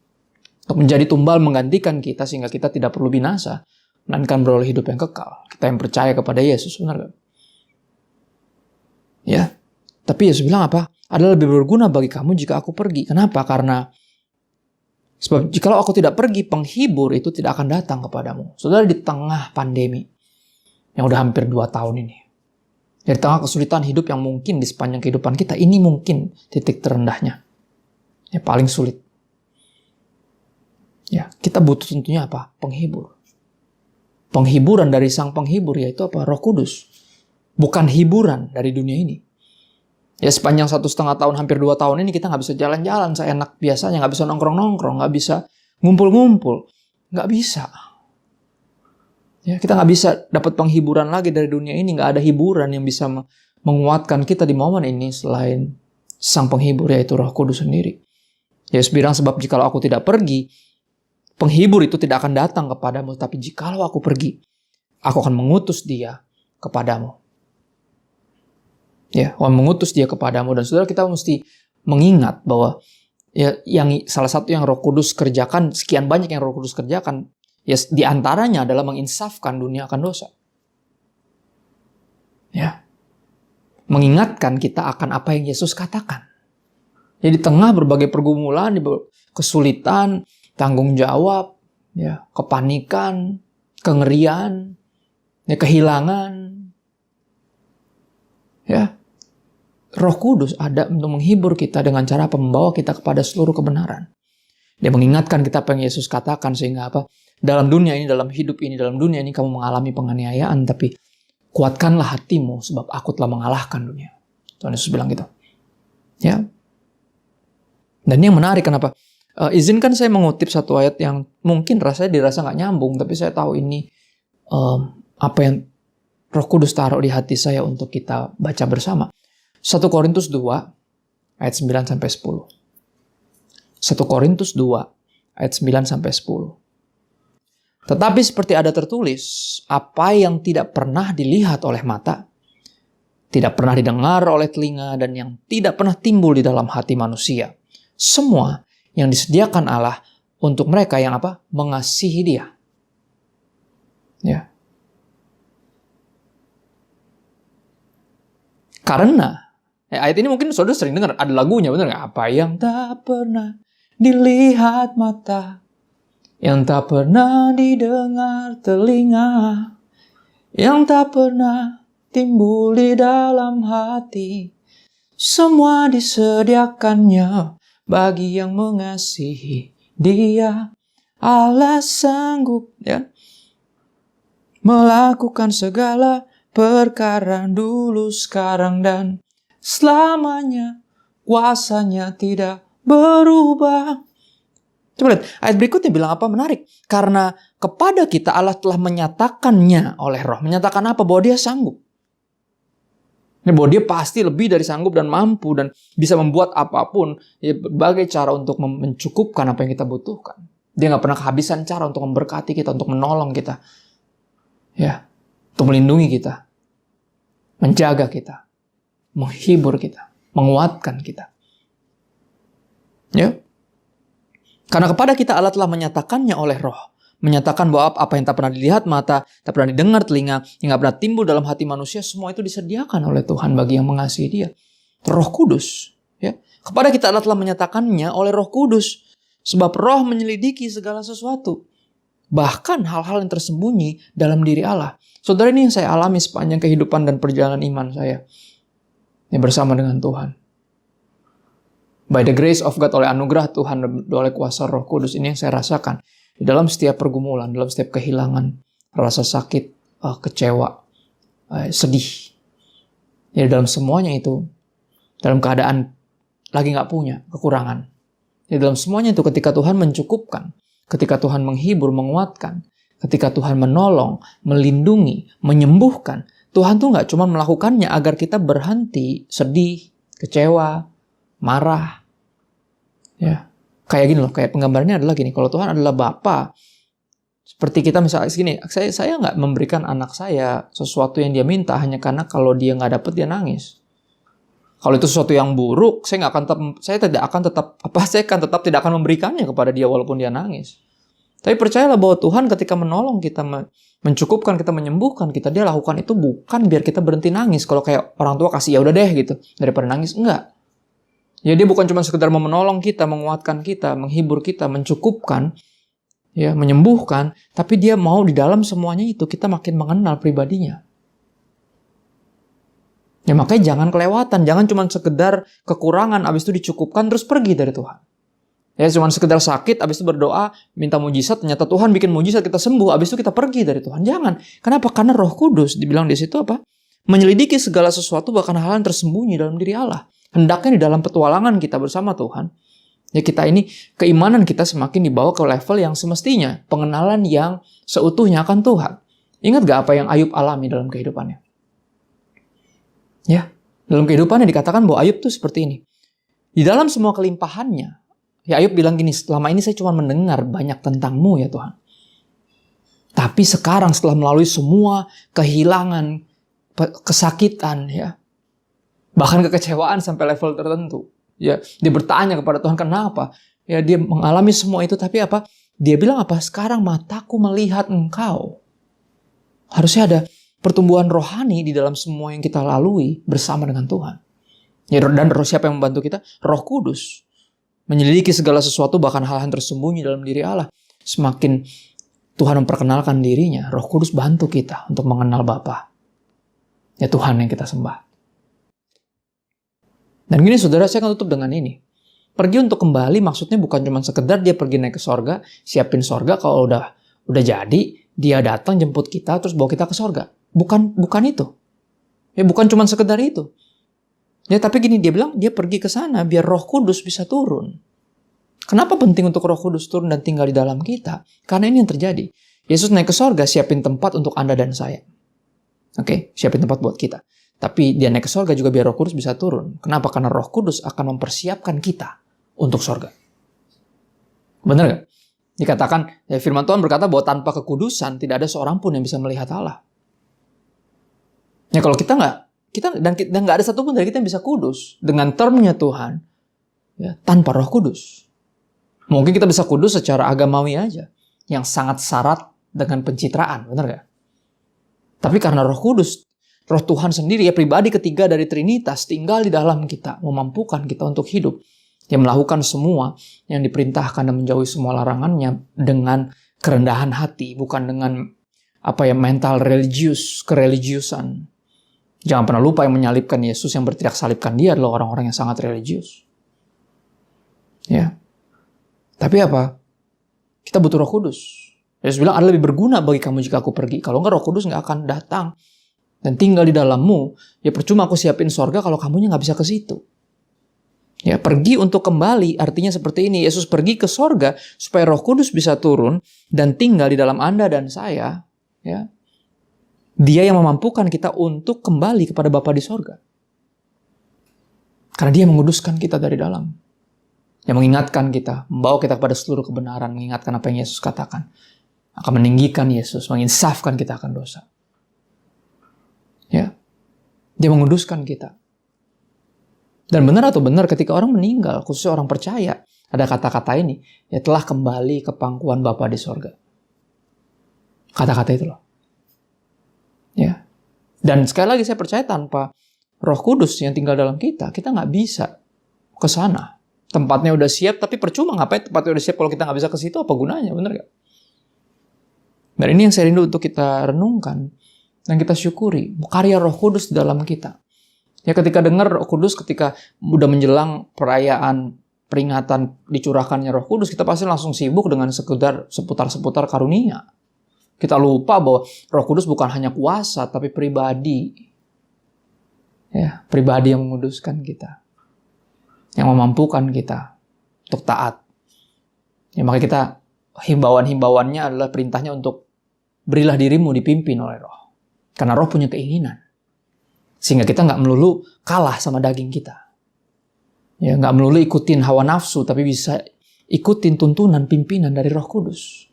Untuk menjadi tumbal menggantikan kita sehingga kita tidak perlu binasa, melainkan beroleh hidup yang kekal. Kita yang percaya kepada Yesus, benar gak? Ya, tapi Yesus bilang apa? Adalah lebih berguna bagi kamu jika aku pergi. Kenapa? Karena sebab jikalau aku tidak pergi, penghibur itu tidak akan datang kepadamu. Saudara, di tengah pandemi yang udah hampir 2 tahun ini, dari tengah kesulitan hidup yang mungkin di sepanjang kehidupan kita, ini mungkin titik terendahnya. Ya, paling sulit. Ya, kita butuh tentunya apa? Penghibur. Penghiburan dari sang penghibur, yaitu apa? Roh Kudus. Bukan hiburan dari dunia ini. Ya, sepanjang 1,5 tahun, hampir 2 tahun ini kita nggak bisa jalan-jalan seenak biasanya, nggak bisa nongkrong-nongkrong, nggak bisa ngumpul-ngumpul. Nggak bisa. Ya, kita nggak bisa dapat penghiburan lagi dari dunia ini. Nggak ada hiburan yang bisa menguatkan kita di momen ini selain sang penghibur, yaitu Roh Kudus sendiri. Yesus bilang, sebab jikalau aku tidak pergi, penghibur itu tidak akan datang kepadamu. Tapi jikalau aku pergi, aku akan mengutus dia kepadamu. Ya, akan mengutus dia kepadamu. Dan saudara, kita mesti mengingat bahwa ya, yang salah satu yang Roh Kudus kerjakan, sekian banyak yang Roh Kudus kerjakan, ya, di antaranya adalah menginsafkan dunia akan dosa. Ya. Mengingatkan kita akan apa yang Yesus katakan. Jadi di tengah berbagai pergumulan, kesulitan, tanggung jawab, ya, kepanikan, kengerian, ya kehilangan. Ya, Roh Kudus ada untuk menghibur kita dengan cara membawa kita kepada seluruh kebenaran. Dia mengingatkan kita apa yang Yesus katakan sehingga apa? Dalam dunia ini, dalam hidup ini, dalam dunia ini kamu mengalami penganiayaan, tapi kuatkanlah hatimu sebab aku telah mengalahkan dunia. Tuhan Yesus bilang gitu. Ya. Dan ini yang menarik kenapa? Izinkan saya mengutip satu ayat yang mungkin rasanya dirasa nggak nyambung, tapi saya tahu ini apa yang Roh Kudus taruh di hati saya untuk kita baca bersama. 1 Korintus 2 ayat 9-10. 1 Korintus 2 ayat 9-10. Tetapi seperti ada tertulis, apa yang tidak pernah dilihat oleh mata, tidak pernah didengar oleh telinga, dan yang tidak pernah timbul di dalam hati manusia. Semua yang disediakan Allah untuk mereka yang apa? Mengasihi Dia. Ya. Karena ayat ini mungkin saudara sering dengar, ada lagunya, benar nggak? Apa yang tak pernah dilihat mata, yang tak pernah didengar telinga, yang tak pernah timbul di dalam hati, semua disediakannya bagi yang mengasihi Dia. Allah sanggup ya melakukan segala perkara dulu, sekarang, dan selamanya. Kuasanya tidak berubah. Coba lihat, ayat berikutnya bilang apa? Menarik. Karena kepada kita Allah telah menyatakannya oleh Roh. Menyatakan apa? Bahwa Dia sanggup. Bahwa Dia pasti lebih dari sanggup dan mampu dan bisa membuat apapun, ya, berbagai cara untuk mencukupkan apa yang kita butuhkan. Dia nggak pernah kehabisan cara untuk memberkati kita, untuk menolong kita. Ya. Untuk melindungi kita, menjaga kita, menghibur kita, menguatkan kita. Ya. Karena kepada kita Allah telah menyatakannya oleh Roh. Menyatakan bahwa apa yang tak pernah dilihat mata, tak pernah didengar telinga, yang tak pernah timbul dalam hati manusia, semua itu disediakan oleh Tuhan bagi yang mengasihi Dia. Roh Kudus. Ya. Kepada kita Allah telah menyatakannya oleh Roh Kudus. Sebab Roh menyelidiki segala sesuatu. Bahkan hal-hal yang tersembunyi dalam diri Allah. Saudara, ini yang saya alami sepanjang kehidupan dan perjalanan iman saya. Ini bersama dengan Tuhan. By the grace of God, oleh anugerah Tuhan, oleh kuasa Roh Kudus, ini yang saya rasakan. Di dalam setiap pergumulan, dalam setiap kehilangan, rasa sakit, kecewa, sedih. Ya, dalam semuanya itu, dalam keadaan lagi nggak punya, kekurangan. Ya, dalam semuanya itu ketika Tuhan mencukupkan, ketika Tuhan menghibur, menguatkan, ketika Tuhan menolong, melindungi, menyembuhkan, Tuhan tuh nggak cuma melakukannya agar kita berhenti, sedih, kecewa, marah. Ya, kayak gini loh, kayak penggambarannya adalah gini, kalau Tuhan adalah Bapa, seperti kita misalnya gini, saya nggak memberikan anak saya sesuatu yang dia minta hanya karena kalau dia nggak dapet dia nangis. Kalau itu sesuatu yang buruk, saya akan tetap tidak akan memberikannya kepada dia walaupun dia nangis. Tapi percayalah bahwa Tuhan ketika menolong kita, mencukupkan kita, menyembuhkan kita, Dia lakukan itu bukan biar kita berhenti nangis. Kalau kayak orang tua kasih, ya udah deh gitu, daripada nangis, enggak. Ya, Dia bukan cuma sekedar menolong kita, menguatkan kita, menghibur kita, mencukupkan, ya, menyembuhkan, tapi Dia mau di dalam semuanya itu kita makin mengenal pribadinya. Ya, makanya jangan kelewatan, jangan cuma sekedar kekurangan, abis itu dicukupkan, terus pergi dari Tuhan. Ya, cuma sekedar sakit, habis itu berdoa, minta mujizat, ternyata Tuhan bikin mujizat, kita sembuh, habis itu kita pergi dari Tuhan. Jangan. Kenapa? Karena Roh Kudus, dibilang di situ apa? Menyelidiki segala sesuatu, bahkan hal yang tersembunyi dalam diri Allah. Hendaknya di dalam petualangan kita bersama Tuhan, ya kita ini, keimanan kita semakin dibawa ke level yang semestinya, pengenalan yang seutuhnya akan Tuhan. Ingat gak apa yang Ayub alami dalam kehidupannya? Ya, dalam kehidupannya dikatakan bahwa Ayub tuh seperti ini. Di dalam semua kelimpahannya, ya Ayub bilang gini, selama ini saya cuma mendengar banyak tentang-Mu ya Tuhan. Tapi sekarang setelah melalui semua kehilangan, kesakitan, ya, bahkan kekecewaan sampai level tertentu, ya, dia bertanya kepada Tuhan, kenapa? Ya, dia mengalami semua itu, tapi apa? Dia bilang apa? Sekarang mataku melihat Engkau. Harusnya ada pertumbuhan rohani di dalam semua yang kita lalui bersama dengan Tuhan. Ya, dan siapa yang membantu kita? Roh Kudus. Menyelidiki segala sesuatu, bahkan hal-hal yang tersembunyi dalam diri Allah. Semakin Tuhan memperkenalkan dirinya, Roh Kudus bantu kita untuk mengenal Bapa. Ya Tuhan yang kita sembah. Dan gini saudara, saya akan tutup dengan ini. Pergi untuk kembali maksudnya bukan cuma sekedar dia pergi naik ke sorga, siapin sorga kalau udah jadi, dia datang jemput kita terus bawa kita ke sorga. Bukan itu. Ya bukan cuma sekedar itu. Ya tapi gini, dia bilang dia pergi ke sana biar Roh Kudus bisa turun. Kenapa penting untuk Roh Kudus turun dan tinggal di dalam kita? Karena ini yang terjadi. Yesus naik ke sorga, siapin tempat untuk Anda dan saya. Oke, siapin tempat buat kita. Tapi dia naik ke sorga juga biar Roh Kudus bisa turun. Kenapa? Karena Roh Kudus akan mempersiapkan kita untuk sorga. Benar gak? Dikatakan, ya firman Tuhan berkata bahwa tanpa kekudusan tidak ada seorang pun yang bisa melihat Allah. Ya kalau kita nggak ada satupun dari kita yang bisa kudus dengan termnya Tuhan, ya, tanpa Roh Kudus. Mungkin kita bisa kudus secara agamawi aja, yang sangat syarat dengan pencitraan, benar gak? Tapi karena Roh Kudus, Roh Tuhan sendiri, ya pribadi ketiga dari Trinitas, tinggal di dalam kita, memampukan kita untuk hidup. Dia melakukan semua yang diperintahkan dan menjauhi semua larangannya dengan kerendahan hati, bukan dengan mental kereligiusan. Jangan pernah lupa yang menyalibkan Yesus, yang berteriak salibkan dia adalah orang-orang yang sangat religius. Ya. Tapi apa? Kita butuh Roh Kudus. Yesus bilang, ada lebih berguna bagi kamu jika aku pergi. Kalau enggak, Roh Kudus enggak akan datang dan tinggal di dalammu. Ya percuma aku siapin sorga kalau kamunya enggak bisa ke situ. Ya, pergi untuk kembali artinya seperti ini. Yesus pergi ke sorga supaya Roh Kudus bisa turun dan tinggal di dalam Anda dan saya. Ya. Dia yang memampukan kita untuk kembali kepada Bapa di sorga. Karena dia menguduskan kita dari dalam. Yang mengingatkan kita, membawa kita kepada seluruh kebenaran, mengingatkan apa yang Yesus katakan. Akan meninggikan Yesus, menginsafkan kita akan dosa. Ya. Dia menguduskan kita. Dan benar atau benar ketika orang meninggal, khususnya orang percaya, ada kata-kata ini, ya telah kembali ke pangkuan Bapa di sorga. Kata-kata itu loh. Ya. Dan sekali lagi saya percaya tanpa Roh Kudus yang tinggal dalam kita nggak bisa ke sana. Tempatnya udah siap, tapi percuma ngapain tempatnya udah siap kalau kita nggak bisa ke situ, apa gunanya, benar gak? Dan ini yang saya rindu untuk kita renungkan dan kita syukuri karya Roh Kudus di dalam kita. Ya ketika dengar Roh Kudus, ketika udah menjelang perayaan peringatan dicurahkannya Roh Kudus, kita pasti langsung sibuk dengan seputar karunia. Kita lupa bahwa Roh Kudus bukan hanya kuasa, tapi pribadi. Ya, pribadi yang menguduskan kita. Yang memampukan kita untuk taat. Ya, maka kita himbauannya adalah perintahnya untuk berilah dirimu dipimpin oleh Roh. Karena Roh punya keinginan. Sehingga kita nggak melulu kalah sama daging kita. Ya, nggak melulu ikutin hawa nafsu, tapi bisa ikutin tuntunan pimpinan dari Roh Kudus.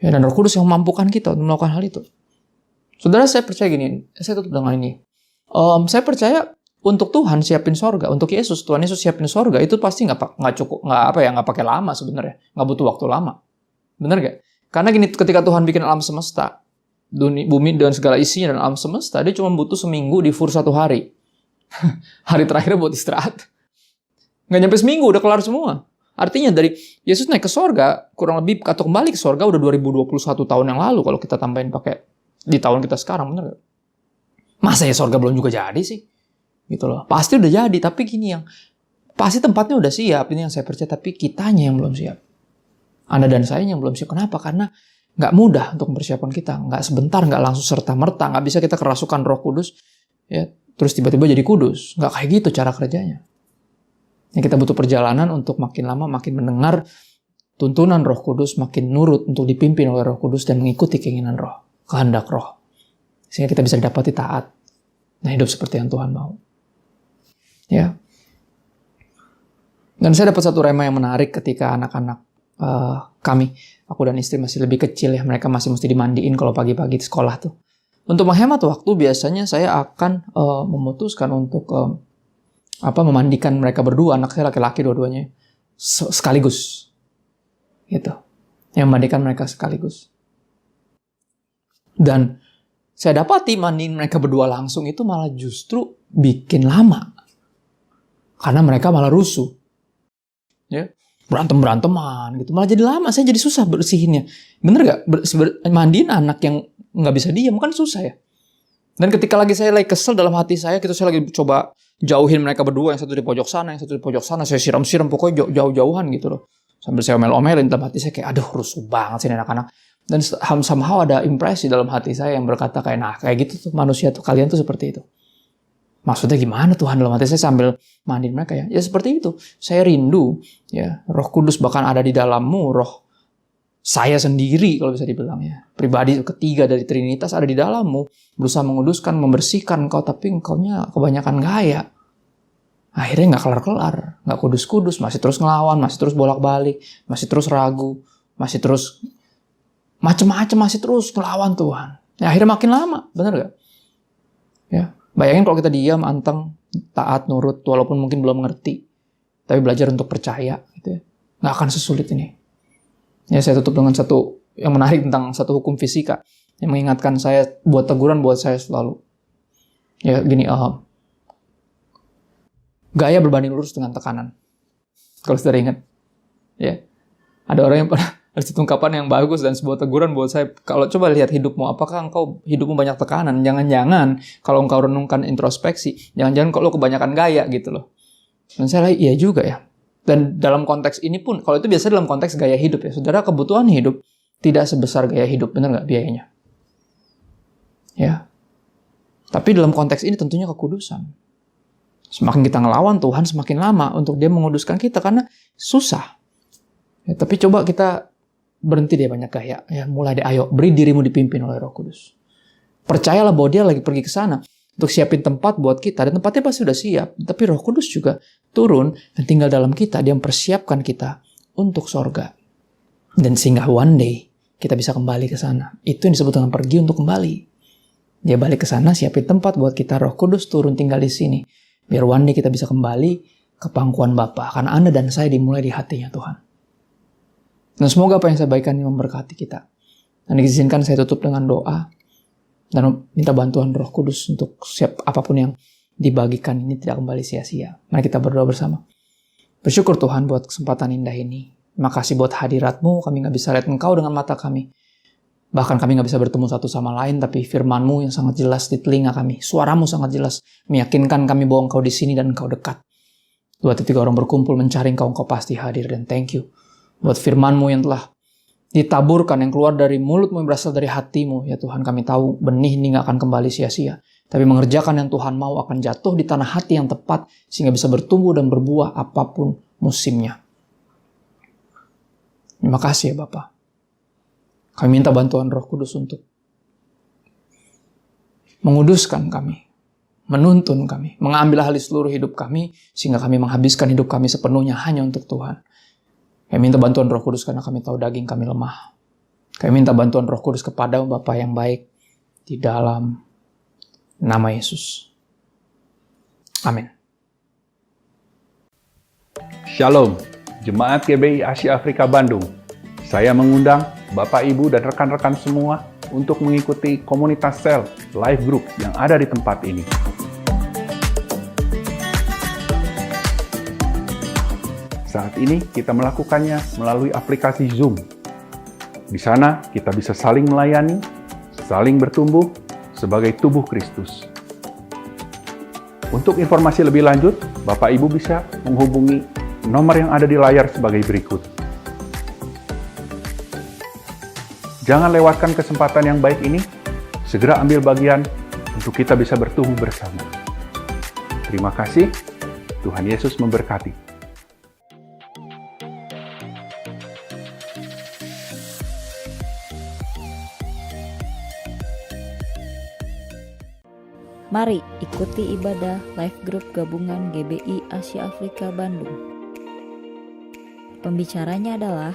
Ya, dan Roh Kudus yang memampukan kita untuk melakukan hal itu. Saudara, saya percaya gini, saya tutup dengan ini. Saya percaya untuk Tuhan siapin sorga, untuk Tuhan Yesus siapin sorga, itu pasti nggak pakai lama sebenarnya, nggak butuh waktu lama, benar gak? Karena gini, ketika Tuhan bikin alam semesta, bumi dan segala isinya dan alam semesta, dia cuma butuh seminggu di fur 1 hari, hari terakhir buat istirahat, nggak nyampe seminggu udah kelar semua. Artinya dari Yesus naik ke sorga, kurang lebih atau kembali ke sorga udah 2021 tahun yang lalu kalau kita tambahin pakai di tahun kita sekarang, benar gak? Masa ya sorga belum juga jadi sih? Gitu loh. Pasti udah jadi, tapi gini pasti tempatnya udah siap, ini yang saya percaya, tapi kitanya yang belum siap. Anda dan saya yang belum siap. Kenapa? Karena nggak mudah untuk mempersiapkan kita. Nggak sebentar, nggak langsung serta-merta. Nggak bisa kita kerasukan Roh Kudus, ya, terus tiba-tiba jadi kudus. Nggak kayak gitu cara kerjanya. Ya, kita butuh perjalanan untuk makin lama makin mendengar tuntunan Roh Kudus, makin nurut untuk dipimpin oleh Roh Kudus dan mengikuti keinginan Roh, kehendak Roh. Sehingga kita bisa dapati taat. Nah, hidup seperti yang Tuhan mau. Ya. Dan saya dapat satu rema yang menarik ketika anak-anak kami, aku dan istri masih lebih kecil ya, mereka masih mesti dimandiin kalau pagi-pagi di sekolah tuh. Untuk menghemat waktu, biasanya saya akan memutuskan untuk memandikan mereka berdua, anak saya laki-laki dua-duanya, sekaligus. Gitu. Yang memandikan mereka sekaligus. Dan saya dapati mandiin mereka berdua langsung itu malah justru bikin lama. Karena mereka malah rusuh. Ya. berantem-beranteman gitu. Malah jadi lama, saya jadi susah bersihinnya. Bener gak? Mandiin anak yang gak bisa diam kan susah ya. Dan ketika saya lagi kesel dalam hati saya, saya lagi coba jauhin mereka berdua, yang satu di pojok sana, yang satu di pojok sana, saya siram-siram, pokoknya jauh-jauhan gitu loh. Sambil saya omel-omelin, dalam hati saya kayak, aduh rusuh banget sih anak-anak. Dan somehow ada impresi dalam hati saya yang berkata kayak, nah kayak gitu tuh manusia tuh, kalian tuh seperti itu. Maksudnya gimana Tuhan, dalam hati saya sambil mandiin mereka ya? Ya seperti itu. Saya rindu ya, Roh Kudus bahkan ada di dalammu, roh saya sendiri kalau bisa dibilang ya. Pribadi ketiga dari Trinitas ada di dalammu, berusaha menguduskan, membersihkan engkau, tapi engkaunya kebanyakan gaya. Akhirnya nggak kelar-kelar, nggak kudus-kudus, masih terus ngelawan, masih terus bolak-balik, masih terus ragu, masih terus macem-macem, masih terus ngelawan Tuhan. Ya, akhirnya makin lama, benar gak? Ya, bayangin kalau kita diam, anteng, taat, nurut, walaupun mungkin belum ngerti, tapi belajar untuk percaya, gitu ya. Nggak akan sesulit ini. Ya, saya tutup dengan satu yang menarik tentang satu hukum fisika yang mengingatkan saya buat teguran buat saya selalu. Ya, gini, gaya berbanding lurus dengan tekanan. Kalau sudah ingat, ya, ada orang yang pernah ada satu ungkapan yang bagus dan sebuah teguran buat saya. Kalau coba lihat hidupmu, apakah hidupmu banyak tekanan? Jangan-jangan kalau engkau renungkan introspeksi, jangan-jangan kalau kebanyakan gaya gitu loh. Dan saya iya juga ya. Dan dalam konteks ini pun, kalau itu biasa dalam konteks gaya hidup ya, saudara, kebutuhan hidup tidak sebesar gaya hidup, benar nggak biayanya? Ya. Tapi dalam konteks ini tentunya kekudusan. Semakin kita ngelawan Tuhan, semakin lama untuk dia menguduskan kita, karena susah. Ya, tapi coba kita berhenti deh banyak gaya. Ya, mulai deh, ayo, beri dirimu dipimpin oleh Roh Kudus. Percayalah bahwa dia lagi pergi ke sana untuk siapin tempat buat kita, dan tempatnya pasti sudah siap. Tapi Roh Kudus juga turun dan tinggal dalam kita. Dia mempersiapkan kita untuk sorga. Dan sehingga one day kita bisa kembali ke sana. Itu yang disebut dengan pergi untuk kembali. Dia balik ke sana, siapin tempat buat kita. Roh Kudus turun tinggal di sini. Biar one day kita bisa kembali ke pangkuan Bapa. Karena Anda dan saya dimulai di hatinya Tuhan. Dan semoga apa yang saya baikkan ini memberkati kita. Dan izinkan saya tutup dengan doa. Dan minta bantuan Roh Kudus untuk siap apapun yang dibagikan ini tidak kembali sia-sia. Mari kita berdoa bersama. Bersyukur Tuhan buat kesempatan indah ini. Makasih buat hadirat-Mu. Kami gak bisa lihat Engkau dengan mata kami. Bahkan kami gak bisa bertemu satu sama lain, tapi firman-Mu yang sangat jelas di telinga kami. Suara-Mu sangat jelas, meyakinkan kami bahwa Engkau di sini dan Engkau dekat. 2 atau 3 orang berkumpul mencari Engkau pasti hadir. Dan thank you buat firman-Mu yang telah ditaburkan, yang keluar dari mulut-Mu, yang berasal dari hati-Mu. Ya Tuhan, kami tahu benih ini gak akan kembali sia-sia. Tapi mengerjakan yang Tuhan mau akan jatuh di tanah hati yang tepat, sehingga bisa bertumbuh dan berbuah apapun musimnya. Terima kasih ya Bapa. Kami minta bantuan Roh Kudus untuk menguduskan kami, menuntun kami, mengambil alih seluruh hidup kami, sehingga kami menghabiskan hidup kami sepenuhnya hanya untuk Tuhan. Kami minta bantuan Roh Kudus karena kami tahu daging kami lemah. Kami minta bantuan Roh Kudus kepada Bapa yang baik di dalam nama Yesus. Amin. Shalom, Jemaat GBI Asia Afrika Bandung. Saya mengundang Bapak, Ibu, dan rekan-rekan semua untuk mengikuti komunitas sel live group yang ada di tempat ini. Saat ini kita melakukannya melalui aplikasi Zoom. Di sana kita bisa saling melayani, saling bertumbuh sebagai tubuh Kristus. Untuk informasi lebih lanjut, Bapak Ibu bisa menghubungi nomor yang ada di layar sebagai berikut. Jangan lewatkan kesempatan yang baik ini, segera ambil bagian untuk kita bisa bertumbuh bersama. Terima kasih, Tuhan Yesus memberkati. Mari ikuti ibadah live group gabungan GBI Asia Afrika Bandung. Pembicaranya adalah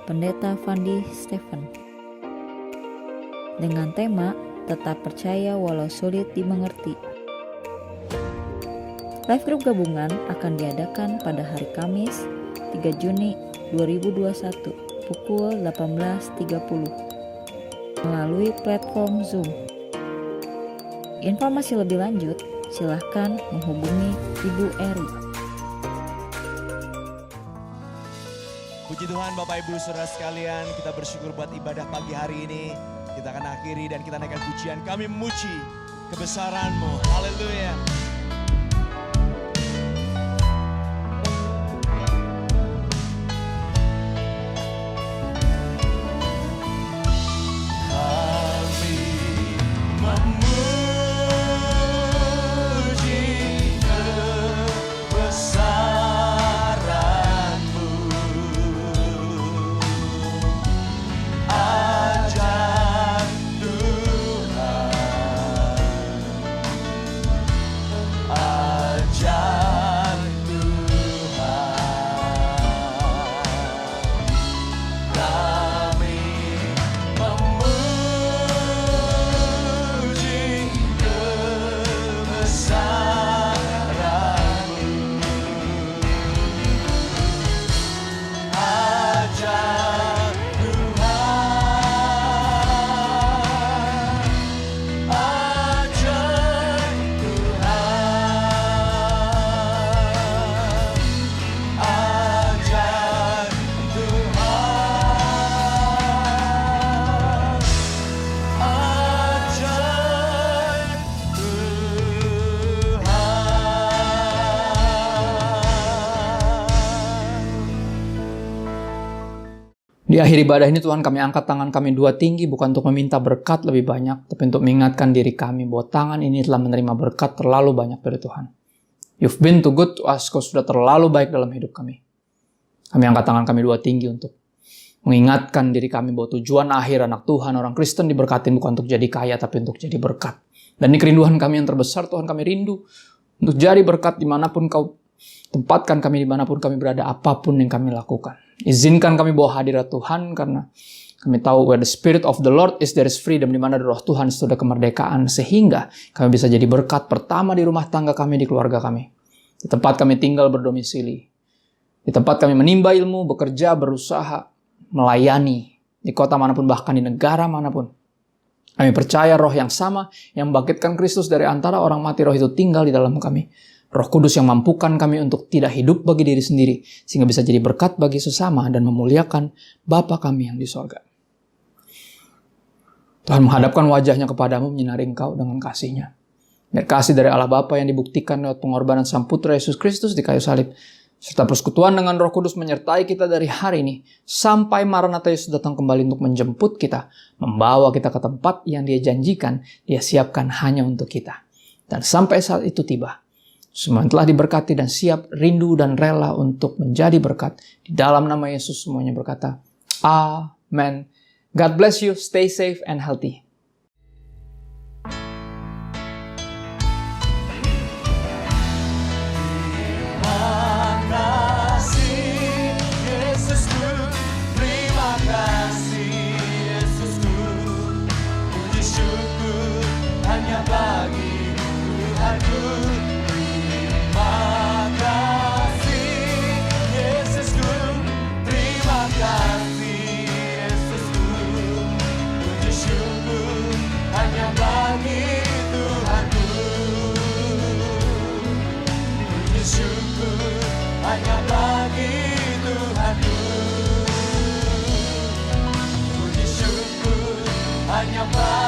Pendeta Fandi Stephen. Dengan tema Tetap Percaya Walau Sulit Dimengerti. Live group gabungan akan diadakan pada hari Kamis 3 Juni 2021 pukul 18.30 melalui platform Zoom. Informasi lebih lanjut, silahkan menghubungi Ibu Eri. Puji Tuhan Bapak Ibu Saudara sekalian, kita bersyukur buat ibadah pagi hari ini. Kita akan akhiri dan kita naikkan pujian, kami memuji kebesaran-Mu. Haleluya. Di akhir ibadah ini Tuhan, kami angkat tangan kami dua tinggi bukan untuk meminta berkat lebih banyak, tapi untuk mengingatkan diri kami bahwa tangan ini telah menerima berkat terlalu banyak dari Tuhan. You've been too good to us, Kau sudah terlalu baik dalam hidup kami. Kami angkat tangan kami dua tinggi untuk mengingatkan diri kami bahwa tujuan akhir anak Tuhan, orang Kristen diberkati bukan untuk jadi kaya, tapi untuk jadi berkat. Dan ini kerinduan kami yang terbesar, Tuhan, kami rindu untuk jadi berkat dimanapun Kau tempatkan kami, dimanapun kami berada, apapun yang kami lakukan. Izinkan kami bawa hadirat Tuhan, karena kami tahu where the Spirit of the Lord is, there is freedom. Di mana roh Tuhan sudah kemerdekaan, sehingga kami bisa jadi berkat pertama di rumah tangga kami, di keluarga kami, di tempat kami tinggal berdomisili, di tempat kami menimba ilmu, bekerja, berusaha, melayani, di kota manapun, bahkan di negara manapun. Kami percaya roh yang sama yang membangkitkan Kristus dari antara orang mati, roh itu tinggal di dalam kami. Roh Kudus yang mampukan kami untuk tidak hidup bagi diri sendiri, sehingga bisa jadi berkat bagi sesama dan memuliakan Bapa kami yang di sorga. Tuhan menghadapkan wajahnya kepadamu, menyinari engkau dengan kasih-Nya. Biar kasih dari Allah Bapa yang dibuktikan lewat pengorbanan Sang Putra Yesus Kristus di kayu salib, serta persekutuan dengan Roh Kudus menyertai kita dari hari ini, sampai Maranatha Yesus datang kembali untuk menjemput kita, membawa kita ke tempat yang Dia janjikan, Dia siapkan hanya untuk kita. Dan sampai saat itu tiba, semua yang telah diberkati dan siap, rindu dan rela untuk menjadi berkat. Di dalam nama Yesus semuanya berkata, Amen. God bless you. Stay safe and healthy. Terima kasih Yesusku, puji syukur hanya bagi Tuhanku. Hanya bagi Tuhanku, puji syukur hanya bagi